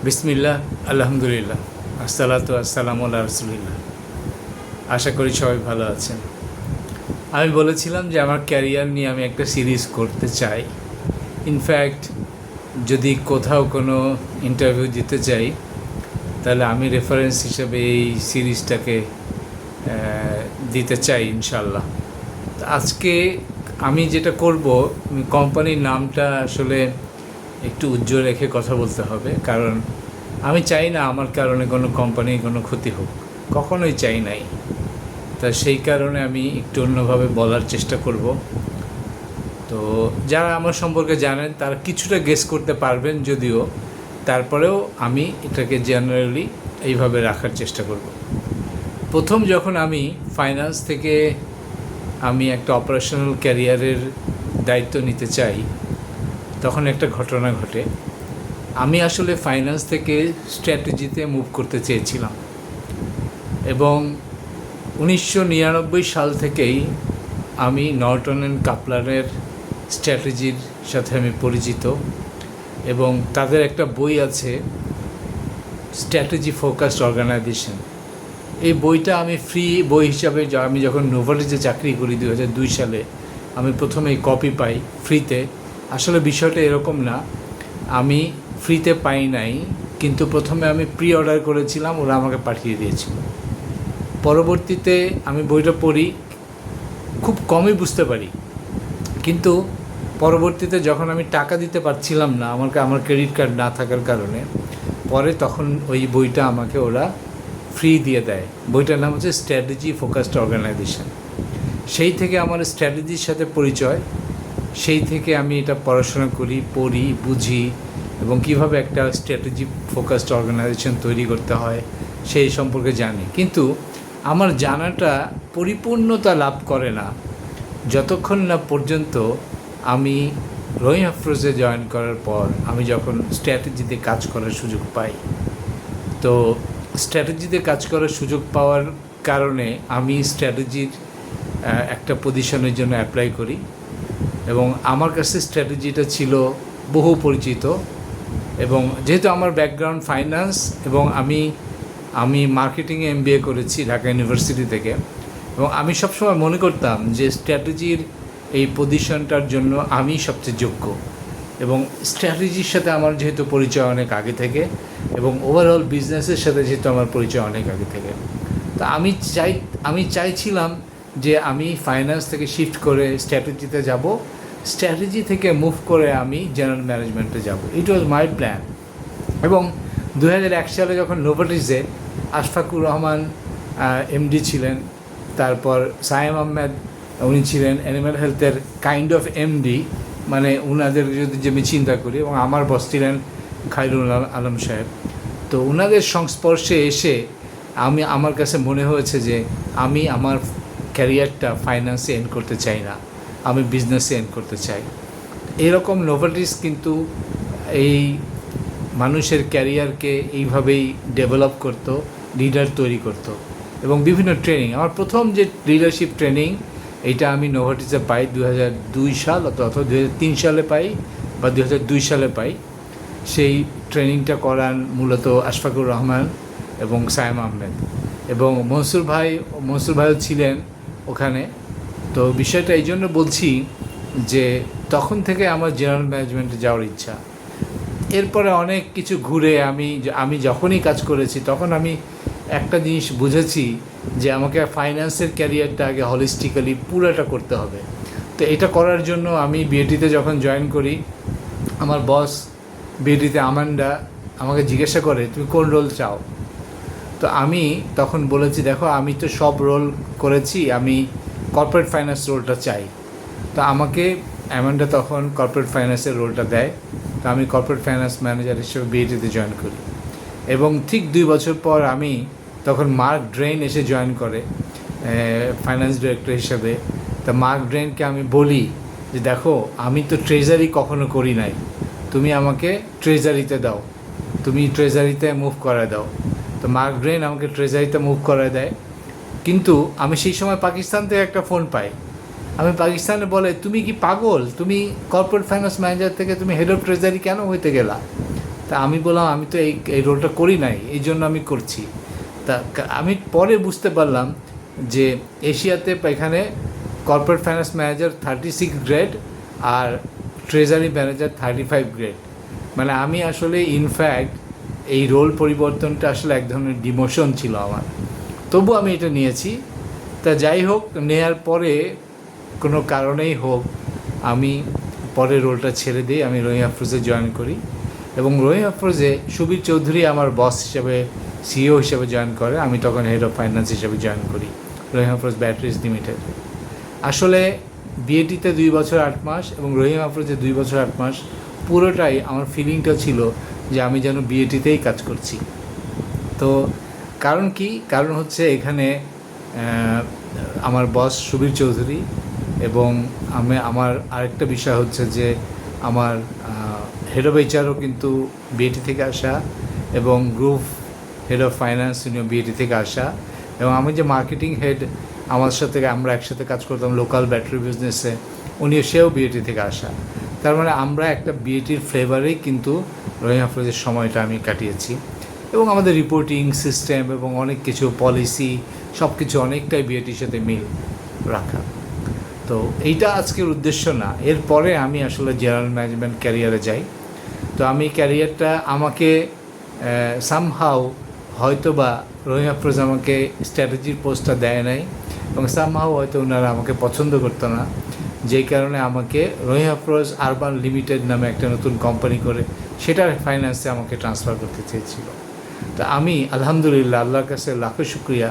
বিসমিল্লাহ, আলহামদুলিল্লাহ, আসসালাতু আসসালামু আলা রাসূলিল্লাহ। আশা করি সবাই ভালো আছেন। আমি বলেছিলাম যে আমার ক্যারিয়ার নিয়ে আমি একটা সিরিজ করতে চাই। ইনফ্যাক্ট যদি কোথাও কোনো ইন্টারভিউ দিতে চাই তাহলে আমি রেফারেন্স হিসেবে এই সিরিজটাকে দিতে চাই ইনশাল্লাহ। আজকে আমি যেটা করব, কোম্পানির নামটা আসলে একটু উজ্জ্বল রেখে কথা বলতে হবে, কারণ আমি চাই না আমার কারণে কোনো কোম্পানির কোনো ক্ষতি হোক, কখনোই চাই নাই। তা সেই কারণে আমি একটু অন্যভাবে বলার চেষ্টা করব। তো যারা আমার সম্পর্কে জানেন তারা কিছুটা গেস করতে পারবেন, যদিও তারপরেও আমি এটাকে জেনারেলি এইভাবে রাখার চেষ্টা করব। প্রথম যখন আমি ফাইন্যান্স থেকে আমি একটা অপারেশনাল ক্যারিয়ারের দায়িত্ব নিতে চাই, তখন একটা ঘটনা ঘটে। আমি আসলে ফাইন্যান্স থেকে স্ট্র্যাটেজিতে মুভ করতে চেয়েছিলাম, এবং 1999 সাল থেকেই আমি নর্টন অ্যান্ড কাপলারের স্ট্র্যাটেজির সাথে আমি পরিচিত, এবং তাদের একটা বই আছে, স্ট্র্যাটেজি ফোকাসড অর্গানাইজেশন। এই বইটা আমি ফ্রি বই হিসাবে, আমি যখন নোভালিসে চাকরি করি 2002 সালে, আমি প্রথমে এই কপি পাই ফ্রিতে। আসলে বিষয়টা এরকম না, আমি ফ্রিতে পাই নাই, কিন্তু প্রথমে আমি প্রি অর্ডার করেছিলাম, ওরা আমাকে পাঠিয়ে দিয়েছিল। পরবর্তীতে আমি বইটা পড়ি, খুব কমই বুঝতে পারি, কিন্তু পরবর্তীতে যখন আমি টাকা দিতে পারছিলাম না, আমার ক্রেডিট কার্ড না থাকার কারণে, পরে তখন ওই বইটা আমাকে ওরা ফ্রি দিয়ে দেয়। বইটার নাম হচ্ছে স্ট্র্যাটেজি ফোকাসড অর্গানাইজেশন। সেই থেকে আমার স্ট্র্যাটেজির সাথে পরিচয়, সেই থেকে আমি এটা পড়াশোনা করি, পড়ি, বুঝি, এবং কিভাবে একটা স্ট্র্যাটেজি ফোকাসড অর্গানাইজেশন তৈরি করতে হয় সেই সম্পর্কে জানি। কিন্তু আমার জানাটা পরিপূর্ণতা লাভ করে না যতক্ষণ না পর্যন্ত আমি রহিম আফরোজে জয়েন করার পর আমি যখন স্ট্র্যাটেজিতে কাজ করার সুযোগ পাই। তো স্ট্র্যাটেজিতে কাজ করার সুযোগ পাওয়ার কারণে আমি স্ট্র্যাটেজির একটা পজিশনের জন্য অ্যাপ্লাই করি, এবং আমার কাছে স্ট্র্যাটেজিটা ছিল বহু পরিচিত। এবং যেহেতু আমার ব্যাকগ্রাউন্ড ফাইন্যান্স, এবং আমি মার্কেটিংয়ে MBA করেছি ঢাকা ইউনিভার্সিটি থেকে, এবং আমি সবসময় মনে করতাম যে স্ট্র্যাটেজির এই পজিশনটার জন্য আমি সবচেয়ে যোগ্য। এবং স্ট্র্যাটেজির সাথে আমার যেহেতু পরিচয় অনেক আগে থেকে, এবং ওভারঅল বিজনেসের সাথে যেহেতু আমার পরিচয় অনেক আগে থেকে, তো আমি চাইছিলাম যে আমি ফাইন্যান্স থেকে শিফট করে স্ট্র্যাটেজিতে যাব, স্ট্র্যাটেজি থেকে মুভ করে আমি জেনারেল ম্যানেজমেন্টে যাব। ইট ওয়াজ মাই প্ল্যান। এবং 2001 সালে যখন নোভাটিসে আশফাকুর রহমান MD ছিলেন, তারপর সায়েম আহমেদ, উনি ছিলেন অ্যানিম্যাল হেলথের কাইন্ড অফ MD, মানে ওনাদের যদি আমি চিন্তা করি, এবং আমার বস ছিলেন খায়রুল আলম সাহেব। তো ওনাদের সংস্পর্শে এসে আমার কাছে মনে হয়েছে যে আমি আমার ক্যারিয়ারটা ফাইন্যান্সে এন্ড করতে চাই না, আমি বিজনেসে এন্ড করতে চাই। এরকম নোভাটিস কিন্তু এই মানুষের ক্যারিয়ারকে এইভাবেই ডেভেলপ করতো, লিডার তৈরি করতো, এবং বিভিন্ন ট্রেনিং। আমার প্রথম যে লিডারশিপ ট্রেনিং, এইটা আমি নোভাটিসে পাই 2002 সাল, অথবা 2003 সালে পাই, বা 2002 সালে পাই। সেই ট্রেনিংটা করান মূলত আশফাকুর রহমান এবং সায়েম আহমেদ, এবং মনসুর ভাইও ছিলেন ওখানে। তো বিষয়টা এই জন্য বলছি যে তখন থেকে আমার জেনারেল ম্যানেজমেন্টে যাওয়ার ইচ্ছা। এরপরে অনেক কিছু ঘুরে আমি যখনই কাজ করেছি তখন আমি একটা জিনিস বুঝেছি যে আমাকে ফাইন্যান্সের ক্যারিয়ারটা আগে হলিস্টিক্যালি পুরোটা করতে হবে। তো এটা করার জন্য আমি বিএটিতে যখন জয়েন করি, আমার বস বিএটিতে আমান্ডা আমাকে জিজ্ঞাসা করে তুমি কোন রোল চাও। তো আমি তখন বলেছি, দেখো আমি তো সব রোল করেছি, আমি কর্পোরেট ফাইন্যান্স রোলটা চাই। তো আমাকে অ্যামান্ডা তখন কর্পোরেট ফাইন্যান্সের রোলটা দেয়। তো আমি কর্পোরেট ফাইন্যান্স ম্যানেজার হিসেবে বিএটিতে জয়েন করি, এবং ঠিক 2 বছর পর আমি তখন মার্ক ড্রেন এসে জয়েন করে ফাইন্যান্স ডিরেক্টর হিসেবে। তা মার্ক ড্রেনকে আমি বলি যে দেখো আমি তো ট্রেজারি কখনো করি নাই, তুমি আমাকে ট্রেজারিতে দাও, তুমি ট্রেজারিতে মুভ করে দাও। তো মার্ক ড্রেন আমাকে ট্রেজারিতে মুভ করে দেয়। কিন্তু আমি সেই সময় পাকিস্তান থেকে একটা ফোন পাই, আমি পাকিস্তানে বলে তুমি কি পাগল, তুমি কর্পোরেট ফাইন্যান্স ম্যানেজার থেকে তুমি হেড অফ ট্রেজারি কেন হইতে গেলা? তা আমি বললাম আমি তো এই রোলটা করি নাই, এই জন্য আমি করছি। তা আমি পরে বুঝতে পারলাম যে এশিয়াতে এখানে কর্পোরেট ফাইন্যান্স ম্যানেজার 36 গ্রেড আর ট্রেজারি ম্যানেজার 35 গ্রেড। মানে আমি আসলে ইনফ্যাক্ট এই রোল পরিবর্তনটা আসলে এক ধরনের ডিমোশন ছিল আমার, তবু আমি এটা নিয়েছি। তা যাই হোক, নেয়ার পরে কোনো কারণেই হোক আমি পরে রোলটা ছেড়ে দিই, আমি রহিম আফরোজে জয়েন করি। এবং রহিম আফরোজে সুবীর চৌধুরী আমার বস হিসেবে, সিইও হিসেবে জয়েন করে, আমি তখন হেড অফ ফাইন্যান্স হিসেবে জয়েন করি রহিম আফরোজ ব্যাটারিজ লিমিটেড। আসলে বিএটিতে 2 বছর 8 মাস এবং রহিম আফরোজে 2 বছর 8 মাস পুরোটাই আমার ফিলিংটা ছিল যে আমি যেন বিএটিতেই কাজ করছি। তো কারণ কি, কারণ হচ্ছে এখানে আমার বস সুবীর চৌধুরী, এবং আমার আরেকটা বিষয় হচ্ছে যে আমার হেড অফ এইচআরও কিন্তু বিএটি থেকে আসা, এবং গ্রুপ হেড অফ ফাইন্যান্স উনিও বিএটি থেকে আসা, এবং আমি যে মার্কেটিং হেড আমার সাথে আমরা একসাথে কাজ করতাম লোকাল ব্যাটারি বিজনেসে, উনিও সেও বিএটি থেকে আসা। তার মানে আমরা একটা বিএটির ফ্লেভারেই কিন্তু রহিম আফরোজের সময়টা আমি কাটিয়েছি। এবং আমাদের রিপোর্টিং সিস্টেম এবং অনেক কিছু পলিসি সব কিছু অনেকটাই বিএটির সাথে মিল রাখা। তো এইটা আজকের উদ্দেশ্য না। এরপরে আমি আসলে জেনারেল ম্যানেজমেন্ট ক্যারিয়ারে যাই। তো আমি ক্যারিয়ারটা আমাকে সামহাও হয়তো বা রহিম আফরোজ আমাকে স্ট্র্যাটেজির পোস্টটা দেয় নাই, এবং সামহাও হয়তো ওনারা আমাকে পছন্দ করতো না, যেই কারণে আমাকে রহিম আফরোজ আরবান লিমিটেড নামে একটা নতুন কোম্পানি করে সেটার ফাইন্যান্সে আমাকে ট্রান্সফার করতে চেয়েছিল। তো আমি আলহামদুলিল্লাহ আল্লাহর কাছে লাখো শুক্রিয়া,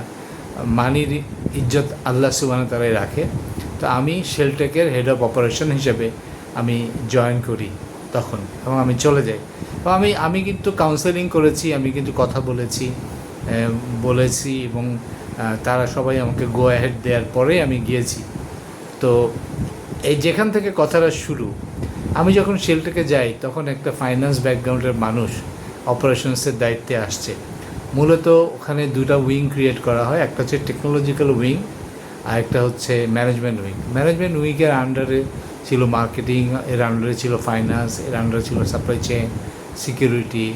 মানির ইজ্জত আল্লাহ সুবহানাহু ওয়া তাআলাই রাখে। তো আমি শেলটেকের হেড অফ অপারেশন হিসেবে আমি জয়েন করি তখন, এবং আমি চলে যাই। তো আমি কিন্তু কাউন্সেলিং করেছি, আমি কিন্তু কথা বলেছি এবং তারা সবাই আমাকে গো অ্যাহেড দেওয়ার পরে আমি গিয়েছি। তো এই যেখান থেকে কথাটা শুরু, আমি যখন শেলটেকে যাই তখন একটা ফাইন্যান্স ব্যাকগ্রাউন্ডের মানুষ অপারেশনসের দায়িত্বে আসছে। মূলত ওখানে 2টা উইং ক্রিয়েট করা হয়, একটা হচ্ছে টেকনোলজিক্যাল উইং আর একটা হচ্ছে ম্যানেজমেন্ট উইং। ম্যানেজমেন্ট উইংয়ের আন্ডারে ছিল মার্কেটিং, এর আন্ডারে ছিল ফাইন্যান্স, এর আন্ডারে ছিল সাপ্লাই চেইন, সিকিউরিটি,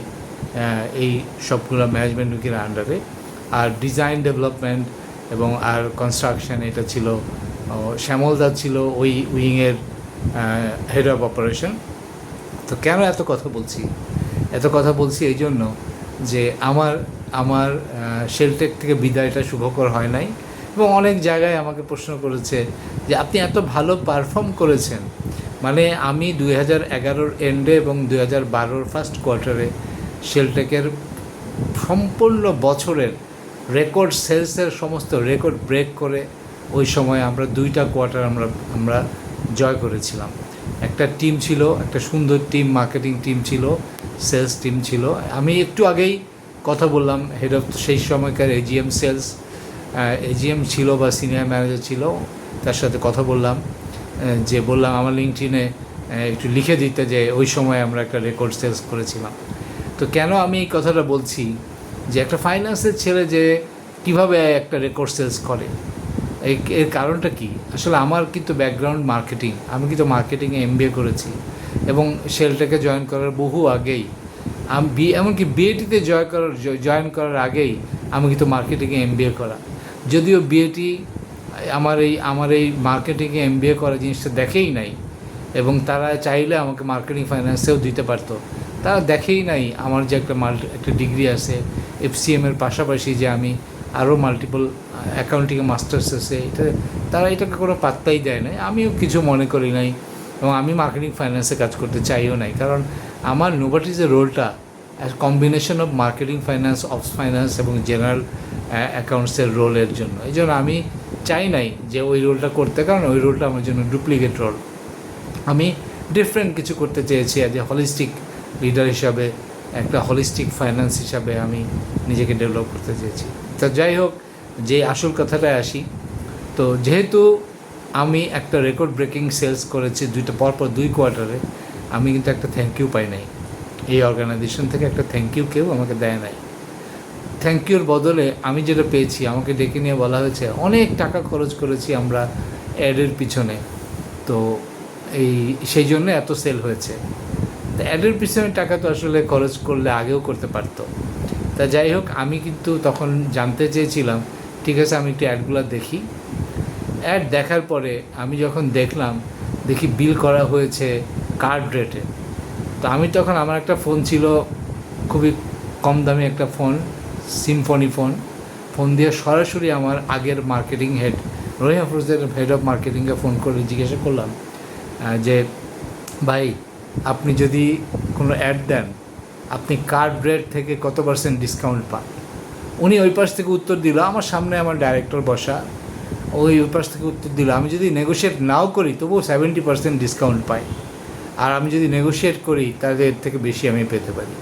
এই সবগুলো ম্যানেজমেন্ট উইংয়ের আন্ডারে। আর ডিজাইন ডেভেলপমেন্ট এবং আর কনস্ট্রাকশন এটা ছিল শ্যামলদা ছিল ওই উইংয়ের হেড অফ অপারেশন। তো কেন এত কথা বলছি এই জন্য যে আমার শেলটেক থেকে বিদায়টা শুভকর হয় নাই, এবং অনেক জায়গায় আমাকে প্রশ্ন করেছে যে আপনি এত ভালো পারফর্ম করেছেন, মানে আমি 2011-র এন্ডে এবং 2012-র ফার্স্ট কোয়ার্টারে শেলটেকের সম্পূর্ণ বছরের রেকর্ড সেলসের সমস্ত রেকর্ড ব্রেক করে ওই সময় আমরা 2টা কোয়ার্টার আমরা জয় করেছিলাম। একটা টিম ছিল, একটা সুন্দর টিম, মার্কেটিং টিম ছিল, সেলস টিম ছিল। আমি একটু আগেই কথা বললাম হেড অফ সেই সময়কার এজিএম সেলস, এজিএম ছিল বা সিনিয়র ম্যানেজার ছিল, তার সাথে কথা বললাম, বললাম আমার লিঙ্কডিনে একটু লিখে দিতে যে ওই সময় আমরা একটা রেকর্ড সেলস করেছিলাম। তো কেন আমি এই কথাটা বলছি যে একটা ফাইন্যান্সের ছেলে যে কীভাবে একটা রেকর্ড সেলস করে, এর কারণটা কি? আসলে আমার কিন্তু ব্যাকগ্রাউন্ড মার্কেটিং, আমি কিন্তু মার্কেটিংয়ে এমবিএ করেছি, এবং শেলটেকে জয়েন করার বহু আগেই এমনকি বিএটিতে জয়েন করার আগেই আমি কিন্তু মার্কেটিংয়ে এমবিএ করা। যদিও বিএটি আমার এই মার্কেটিংয়ে এমবিএ করা জিনিসটা দেখেই নাই, এবং তারা চাইলে আমাকে মার্কেটিং ফাইন্যান্সেও দিতে পারতো, তারা দেখেই নাই আমার যে একটা ডিগ্রি আছে এফসিএমের পাশাপাশি, যে আমি আরও মাল্টিপল অ্যাকাউন্টিংয়ে মাস্টার্স আছে, তারা এটাকে কোনো পাত্তাই দেয় নাই, আমিও কিছু মনে করি নাই, এবং আমি মার্কেটিং ফাইন্যান্সে কাজ করতে চাইও নাই। কারণ আমার নোভাটিসের রোলটা combination of marketing finance, ops finance এবং জেনারেল অ্যাকাউন্টসের রোলের জন্য, এই জন্য আমি চাই নাই যে ওই রোলটা করতে, কারণ ওই রোলটা আমার জন্য ডুপ্লিকেট রোল। আমি ডিফারেন্ট কিছু করতে চেয়েছি, অ্যাজ এ হলিস্টিক লিডার হিসাবে, একটা হলিস্টিক ফাইন্যান্স হিসাবে আমি নিজেকে ডেভেলপ করতে চেয়েছি। তো যাই হোক, যে আসল কথাটায় আসি, তো যেহেতু আমি একটা রেকর্ড ব্রেকিং সেলস করেছি পরপর 2 কোয়ার্টারে, আমি কিন্তু একটা থ্যাংক ইউ পাই নাই এই অর্গানাইজেশন থেকে, একটা থ্যাংক ইউ কেউ আমাকে দেয় নাই। থ্যাংক ইউর বদলে আমি যেটা পেয়েছি, আমাকে ডেকে নিয়ে বলা হয়েছে অনেক টাকা খরচ করেছি আমরা অ্যাডের পিছনে, তো সেই জন্য এত সেল হয়েছে। তো অ্যাডের পিছনে টাকা তো আসলে খরচ করলে আগেও করতে পারতো। তা যাই হোক, আমি কিন্তু তখন জানতে চেয়েছিলাম, ঠিক আছে আমি একটু অ্যাডগুলো দেখি। অ্যাড দেখার পরে আমি যখন দেখি বিল করা হয়েছে কার্ড রেটে। তো আমি তখন, আমার একটা ফোন ছিল, খুবই কম দামি একটা ফোন, সিম্ফনি ফোন দিয়ে সরাসরি আমার আগের মার্কেটিং হেড রহিম আফরোজের হেড অফ মার্কেটিংকে ফোন করে জিজ্ঞাসা করলাম যে ভাই, আপনি যদি কোনো অ্যাড দেন, আপনি কার্ড রেট থেকে কত % ডিসকাউন্ট পান? উনি ওই পাশ থেকে উত্তর দিল, আমার সামনে আমার ডাইরেক্টর বসা, ওই পাশ থেকে উত্তর দিল, আমি যদি নেগোশিয়েট নাও করি তবুও 70% ডিসকাউন্ট পাই, আর আমি যদি নেগোশিয়েট করি তাহলে এর থেকে বেশি আমি পেতে পারি।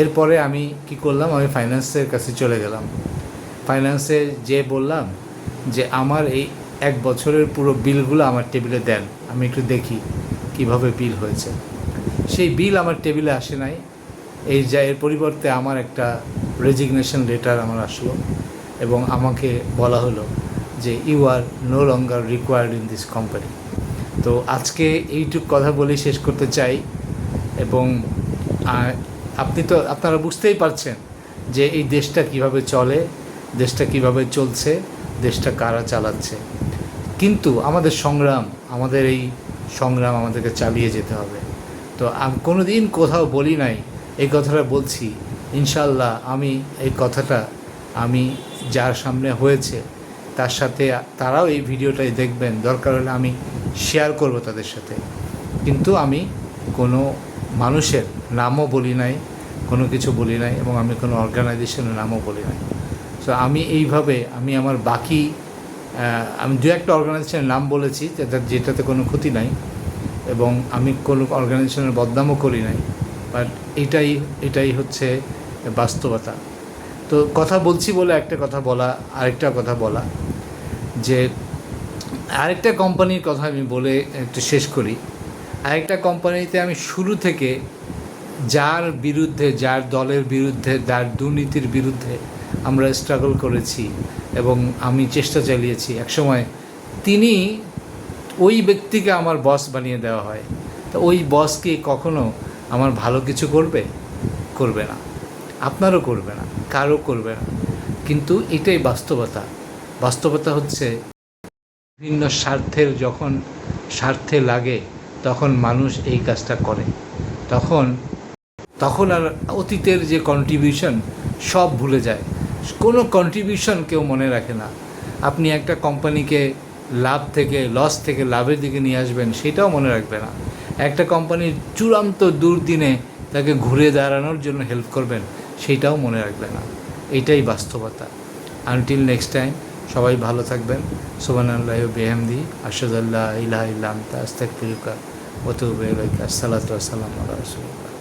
এরপরে আমি কি করলাম, আমি ফাইন্যান্সের কাছে চলে গেলাম। ফাইন্যান্সে যে বললাম যে আমার এই 1 বছরের পুরো বিলগুলো আমার টেবিলে দেন, আমি একটু দেখি কিভাবে বিল হয়েছে। সেই বিল আমার টেবিলে আসে নাই। এর পরিবর্তে আমার একটা রেজিগনেশন লেটার আমার আসলো এবং আমাকে বলা হলো যে you are no longer required in this company. তো আজকে এইটুকু কথা বলেই শেষ করতে চাই। এবং আপনারা বুঝতেই পারছেন যে এই দেশটা কিভাবে চলে, দেশটা কিভাবে চলছে, দেশটা কারা চালাচ্ছে। কিন্তু আমাদের এই সংগ্রাম আমাদেরকে চালিয়ে যেতে হবে। তো আমি কোনো দিন কোথাও বলি নাই, এই কথাটা বলছি। ইনশাল্লাহ আমি এই কথাটা আমি যার সামনে হয়েছে তার সাথে, তারাও এই ভিডিওটাই দেখবেন, দরকার হলে আমি শেয়ার করব তাদের সাথে। কিন্তু আমি কোনো মানুষের নামও বলি নাই, কোনো কিছু বলি নাই, এবং আমি কোনো অর্গানাইজেশনের নামও বলি নাই। সো আমি এইভাবে আমি আমার বাকি আমি 2-1টা অর্গানাইজেশনের নাম বলেছি, যেটাতে কোনো ক্ষতি নাই, এবং আমি কোনো অর্গানাইজেশনের বদনামও করি নাই। বাট এটাই হচ্ছে বাস্তবতা। তো কথা বলছি বলে আরেকটা কথা বলা যে আরেকটা কোম্পানির কথা আমি বলে একটু শেষ করি। আরেকটা কোম্পানিতে আমি শুরু থেকে যার দলের বিরুদ্ধে, যার দুর্নীতির বিরুদ্ধে আমরা স্ট্রাগল করেছি এবং আমি চেষ্টা চালিয়েছি, একসময় ওই ব্যক্তিকে আমার বস বানিয়ে দেওয়া হয়। তো ওই বস কি কখনো আমার ভালো কিছু করবে না, আপনারও করবে না, কারও করবে না। কিন্তু এটাই বাস্তবতা হচ্ছে বিভিন্ন যখন স্বার্থে লাগে তখন মানুষ এই কাজটা করে। তখন আর অতীতের যে কন্ট্রিবিউশন সব ভুলে যায়, কোনো কন্ট্রিবিউশন কেউ মনে রাখে না। আপনি একটা কোম্পানিকে লস থেকে লাভের দিকে নিয়ে আসবেন, সেটাও মনে রাখবে না। একটা কোম্পানির চূড়ান্ত দুর্দিনে তাকে ঘুরে দাঁড়ানোর জন্য হেল্প করবেন, সেইটাও মনে রাখবে না। এটাই বাস্তবতা। আনটিল নেক্সট টাইম, সবাই ভালো থাকবেন। সুবহানাল্লাহি ওয়া বিহামদিহি, আশহাদু আল্লা ইলাহা ইল্লা আনতা আস্তাগফিরুকা ওয়া আতুবু ইলাইক। আসসালাতু ওয়াসসালামু আলা রাসূলিল্লাহ।